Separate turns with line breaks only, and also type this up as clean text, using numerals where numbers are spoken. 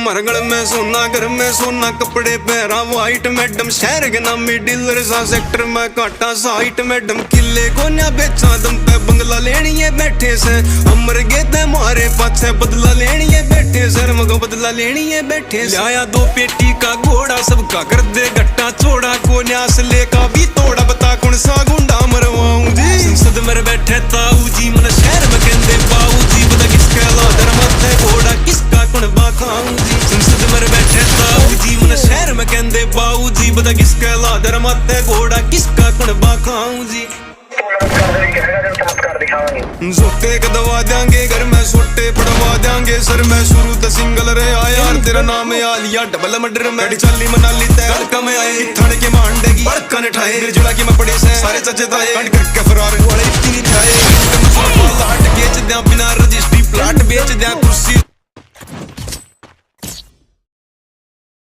हमारे गल में सोना, घर में सोना, कपड़े पहरा वाइट। मैडम शहर के नामी डीलर सा, सेक्टर में काटा साइट। मैडम किले कोन्या बेचा दम पे बंगला लेनी है बैठे से। अमर गेते मारे पाछे बदला लेनी है बैठे सर, मगो बदला लेनी है बैठे। लाया 2 पेटी का घोड़ा, सबका कर दे गट्टा चोड़ा। कोन्यास लेका भी तोड़ा, बता कौन सा गुंडा मरवाऊं जी। संसद में बैठे ताऊ जी, मन शहर में कहते बाऊ जी। बता किसका लादर माथे घोड़ा, किसका कौन बाखाऊं जी। संसद में बैठे ताऊ जी, मन शहर में कहते बाऊ जी। बता किसका लादर माथे घोड़ा, किसका कौन बाखाऊं जी। जोते कदवा देंगे, घर में सोटे पड़वा देंगे सर। मैं शुरू तो सिंगल रहा यार, तेरा नाम है आलिया। डबल मर्डर में चली मनाली तय हल्का में आए। थाने के मांडेगी बड़का ने ठाए, फिर जुड़ा की मैं पड़े से सारे चचे ताए। कट करके फरार वाले इतनी ठाए, हट के बेच दिया बिना रजिस्ट्री, प्लाट बेच दिया कुर्सी।